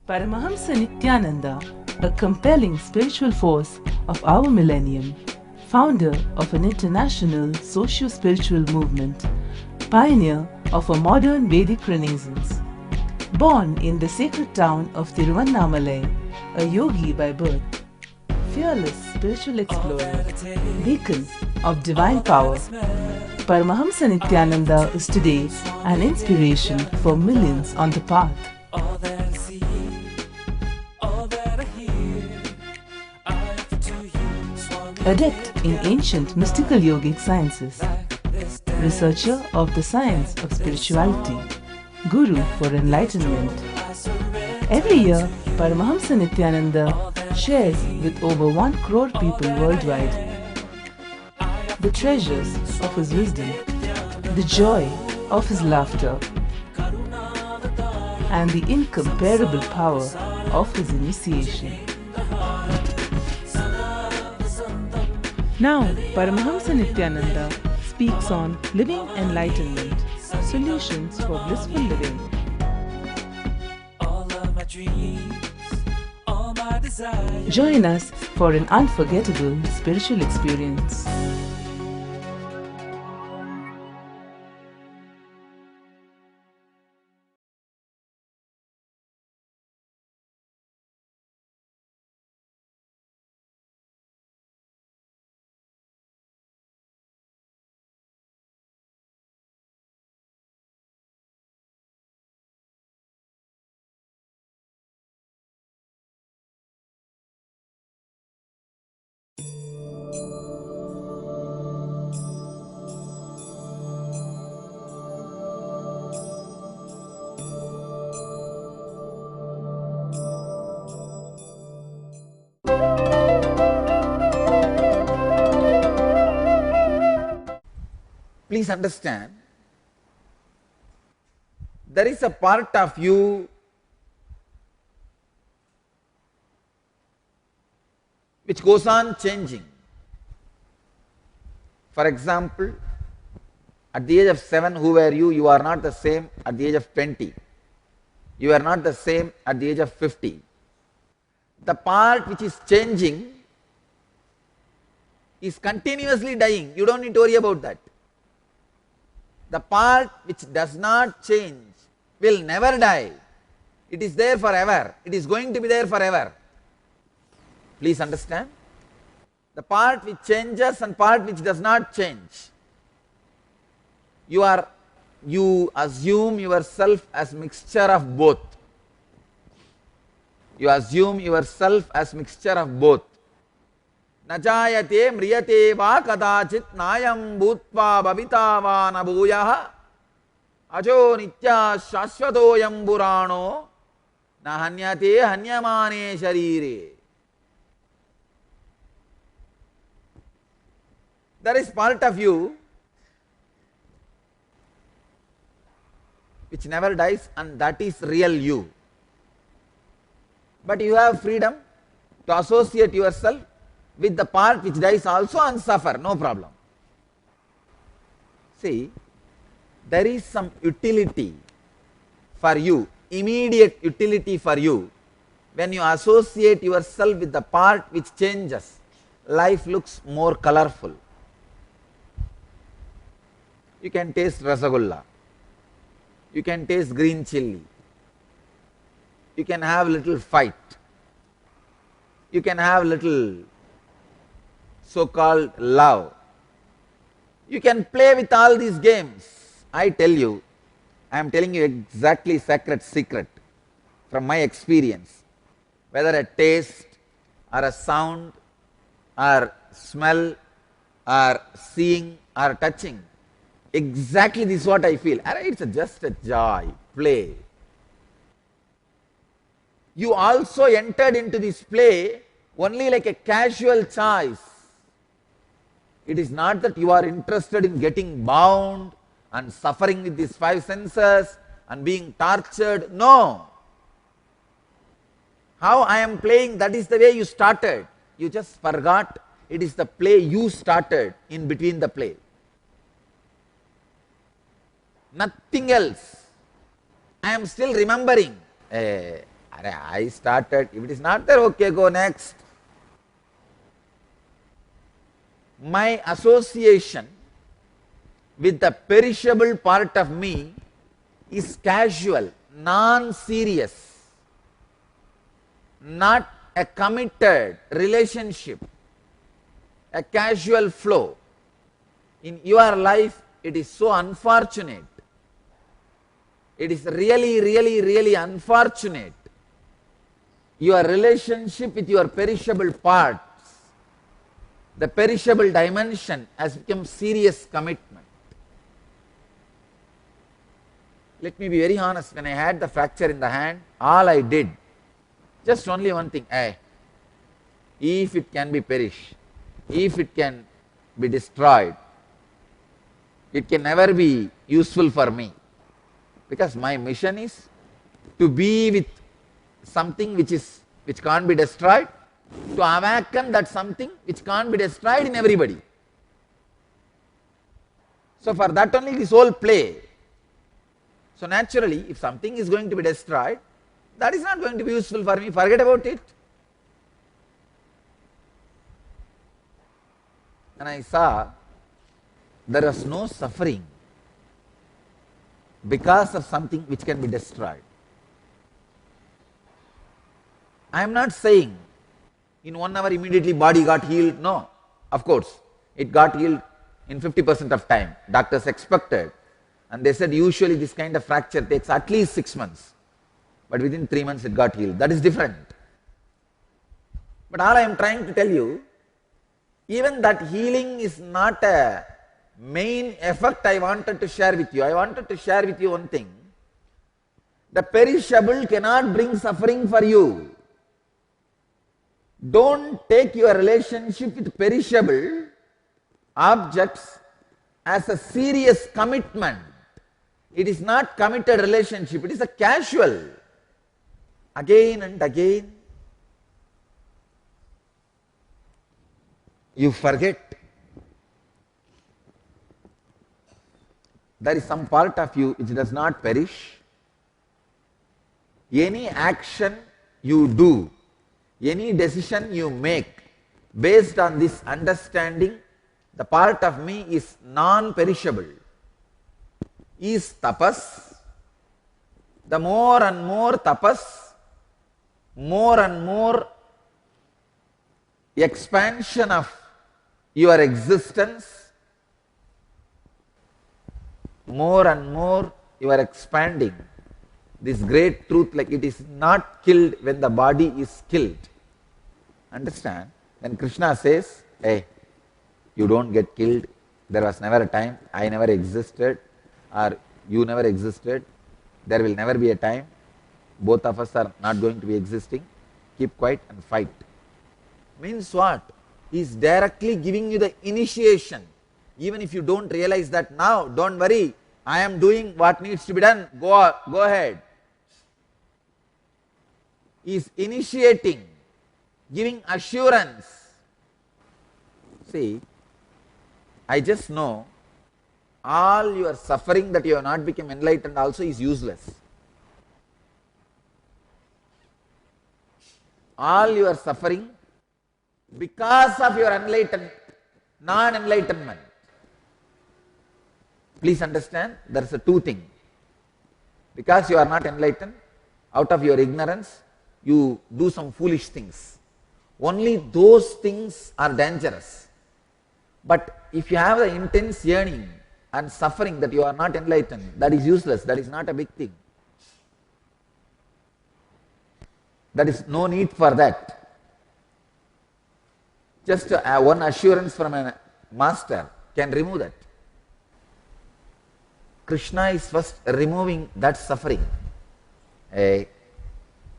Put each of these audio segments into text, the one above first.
Paramahamsa Nityananda, a compelling spiritual force of our millennium, founder of an international socio-spiritual movement, pioneer of a modern Vedic Renaissance. Born in the sacred town of Tiruvannamalai, a yogi by birth, fearless spiritual explorer, beacon of divine power, Paramahamsa Nityananda is today an inspiration for millions on the path. Adept in ancient mystical yogic sciences, researcher of the science of spirituality, guru for enlightenment. Every year, Paramahamsa Nityananda shares with over 1 crore people worldwide the treasures of his wisdom, the joy of his laughter, and the incomparable power of his initiation. Now, Paramahamsa Nityananda speaks on living enlightenment, solutions for blissful living. Join us for an unforgettable spiritual experience. Please understand, there is a part of you which goes on changing. For example, at the age of 7, who were you? You are not the same at the age of 20. You are not the same at the age of 50. The part which is changing is continuously dying. You don't need to worry about that. The part which does not change will never die. It is there forever. It is going to be there forever. Please understand. The part which changes and part which does not change. You assume yourself as mixture of both. You assume yourself as mixture of both. Najayate mriyate va kadachit nayam bhutva bhavita va nabhuyah ajo nitya shashvatoyam purano nahanyate hanyamane sharire. There is part of you which never dies, and that is real you. But you have freedom to associate yourself with the part which dies also and suffer, no problem. See, there is some utility for you, immediate utility for you. When you associate yourself with the part which changes, life looks more colorful. You can taste rasagulla, you can taste green chilli, you can have little fight, you can have little so-called love. You can play with all these games. I tell you, I am telling you exactly sacred secret from my experience. Whether a taste or a sound or smell or seeing or touching, exactly this is what I feel. It's just a joy, play. You also entered into this play only like a casual choice. It is not that you are interested in getting bound and suffering with these 5 senses and being tortured. No. How I am playing, that is the way you started. You just forgot it is the play you started in between the play. Nothing else. I am still remembering. I started, if it is not there, okay, go next. My association with the perishable part of me is casual, non-serious, not a committed relationship, a casual flow. In your life, it is so unfortunate. It is really, really, really unfortunate. Your relationship with your perishable parts, the perishable dimension has become serious commitment. Let me be very honest, when I had the fracture in the hand, all I did, just only one thing, if it can be perished, if it can be destroyed, it can never be useful for me. Because my mission is to be with something which can't be destroyed, to awaken that something which can't be destroyed in everybody. So for that only this whole play. So naturally, if something is going to be destroyed, that is not going to be useful for me, forget about it. And I saw there was no suffering because of something which can be destroyed. I am not saying in 1 hour immediately body got healed, no. Of course, it got healed in 50% of time. Doctors expected, and they said usually this kind of fracture takes at least 6 months. But within 3 months it got healed. That is different. But all I am trying to tell you, even that healing is not a main effect I wanted to share with you. I wanted to share with you one thing. The perishable cannot bring suffering for you. Don't take your relationship with perishable objects as a serious commitment. It is not committed relationship, it is a casual. Again and again, you forget. There is some part of you which does not perish. Any action you do, any decision you make, based on this understanding, the part of me is non-perishable, is tapas. The more and more tapas, more and more expansion of your existence, more and more you are expanding this great truth, like it is not killed when the body is killed. Understand? When Krishna says, hey, you don't get killed, there was never a time, I never existed, or you never existed, there will never be a time, both of us are not going to be existing, keep quiet and fight. Means what? He is directly giving you the initiation. Even if you don't realize that now, don't worry, I am doing what needs to be done, go ahead. He is initiating, giving assurance. See, I just know all your suffering that you have not become enlightened also is useless. All your suffering because of your non-enlightenment. Please understand, there is a two thing. Because you are not enlightened, out of your ignorance, you do some foolish things. Only those things are dangerous. But if you have the intense yearning and suffering that you are not enlightened, that is useless, that is not a big thing. There is no need for that. Just one assurance from a master can remove that. Krishna is first removing that suffering.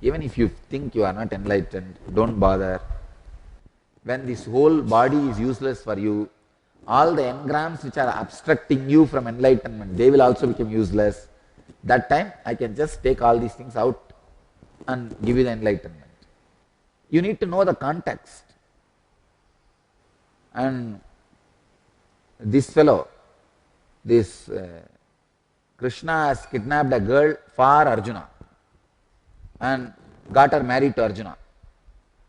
Even if you think you are not enlightened, don't bother. When this whole body is useless for you, all the engrams which are obstructing you from enlightenment, they will also become useless. That time I can just take all these things out and give you the enlightenment. You need to know the context. And this fellow, Krishna has kidnapped a girl for Arjuna. And got her married to Arjuna.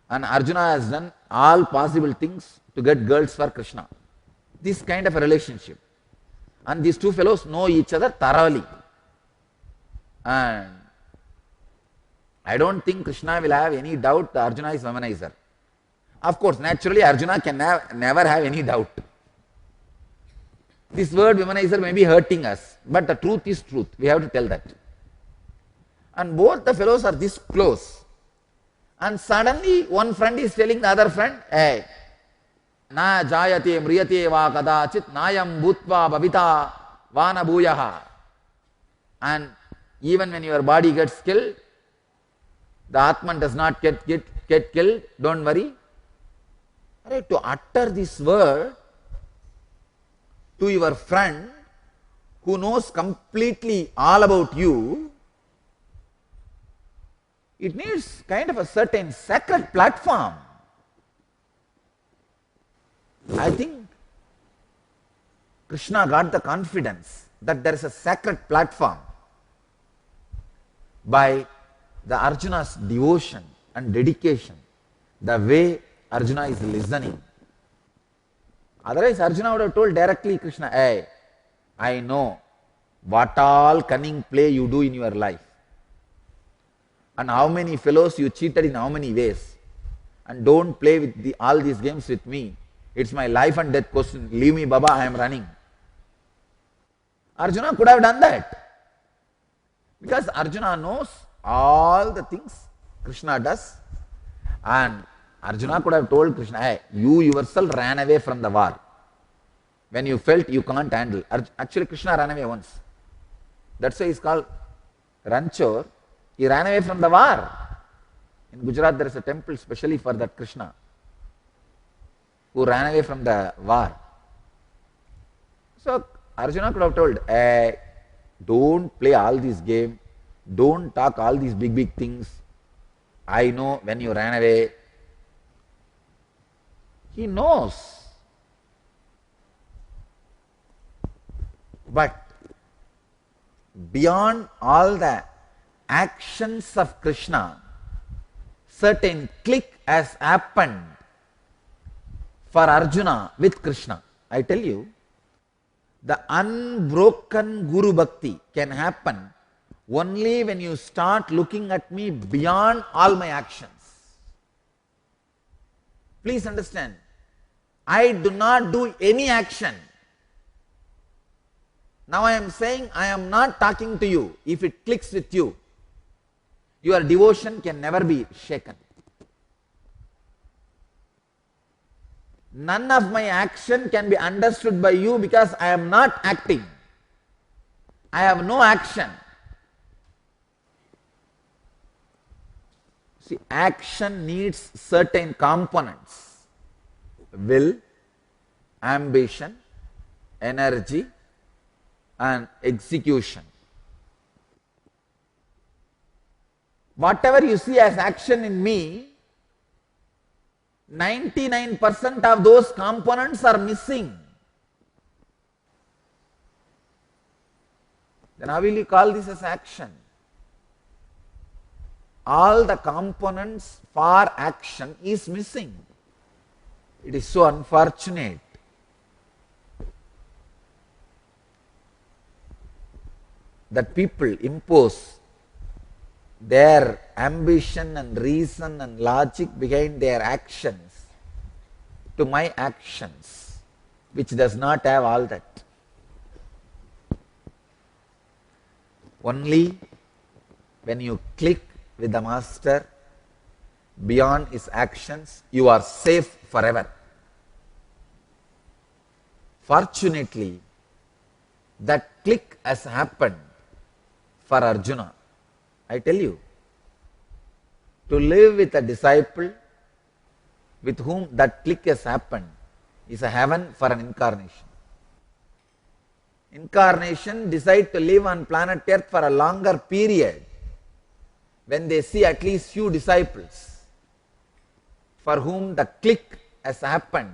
And Arjuna has done all possible things to get girls for Krishna. This kind of a relationship. And these two fellows know each other thoroughly. And I don't think Krishna will have any doubt that Arjuna is womanizer. Of course, naturally Arjuna can never have any doubt. This word womanizer may be hurting us, but the truth is truth. We have to tell that. And both the fellows are this close. And suddenly one friend is telling the other friend, hey, na jayate mriyate va kadachit nayam bhutva bhavita vana bhuyaha. And even when your body gets killed, the Atman does not get killed, don't worry. To utter this word to your friend who knows completely all about you, it needs kind of a certain sacred platform. I think Krishna got the confidence that there is a sacred platform by the Arjuna's devotion and dedication, the way Arjuna is listening. Otherwise, Arjuna would have told directly Krishna, hey, I know what all cunning play you do in your life, and how many fellows you cheated in how many ways, and don't play with all these games with me. It's my life and death question. Leave me, Baba, I am running. Arjuna could have done that, because Arjuna knows all the things Krishna does, and Arjuna could have told Krishna, hey, you yourself ran away from the war when you felt you can't handle. Actually, Krishna ran away once. That's why he's called Ranchor. He ran away from the war. In Gujarat, there is a temple specially for that Krishna who ran away from the war. So Arjuna could have told, hey, don't play all these games, don't talk all these big things. I know when you ran away. He knows. But beyond all the actions of Krishna, certain click has happened for Arjuna with Krishna. I tell you, the unbroken Guru Bhakti can happen only when you start looking at me beyond all my actions. Please understand, I do not do any action. Now I am saying I am not talking to you. If it clicks with you, your devotion can never be shaken. None of my action can be understood by you because I am not acting. I have no action. See, action needs certain components: will, ambition, energy, and execution. Whatever you see as action in me, 99% of those components are missing. Then how will you call this as action? All the components for action is missing. It is so unfortunate. That people impose their ambition and reason and logic behind their actions to my actions, which does not have all that. Only when you click with the Master beyond his actions, you are safe forever. Fortunately, that click has happened for Arjuna. I tell you, to live with a disciple with whom that click has happened is a heaven for an incarnation. Incarnation decide to live on planet Earth for a longer period when they see at least few disciples for whom the click has happened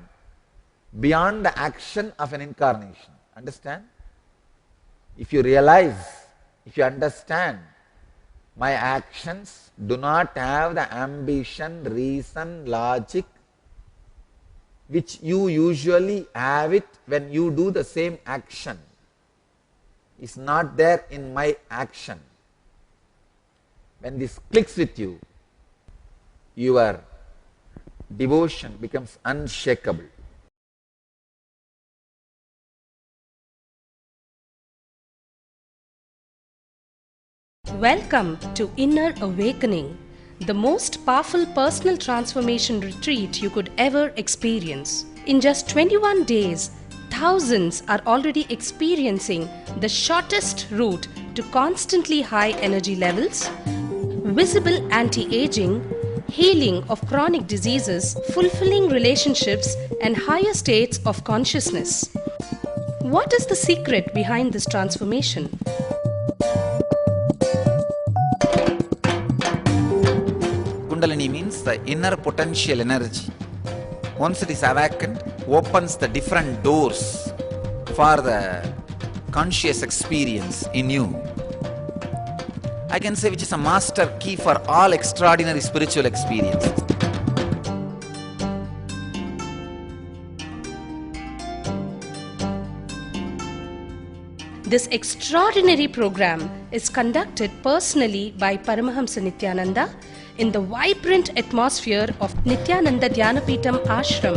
beyond the action of an incarnation. Understand? If you realize, if you understand My actions do not have the ambition, reason, logic which you usually have it when you do the same action. Is not there in my action. When this clicks with you, your devotion becomes unshakable. Welcome to Inner Awakening, the most powerful personal transformation retreat you could ever experience. In just 21 days, thousands are already experiencing the shortest route to constantly high energy levels, visible anti-aging, healing of chronic diseases, fulfilling relationships, and higher states of consciousness. What is the secret behind this transformation? Kundalini means the inner potential energy. Once it is awakened, opens the different doors for the conscious experience in you. I can say which is a master key for all extraordinary spiritual experiences. This extraordinary program is conducted personally by Paramahamsa Nityananda in the vibrant atmosphere of Nityananda Dhyanapitham Ashram.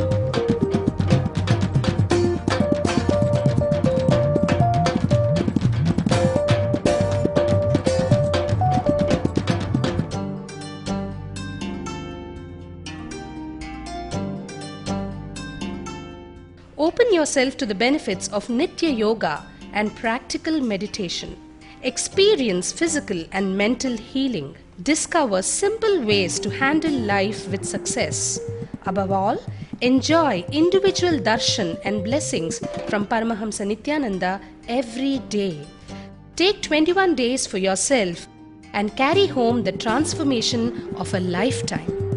Open yourself to the benefits of Nitya Yoga and practical meditation. Experience physical and mental healing. Discover simple ways to handle life with success. Above all, enjoy individual darshan and blessings from Paramahamsa Nityananda every day. Take 21 days for yourself and carry home the transformation of a lifetime.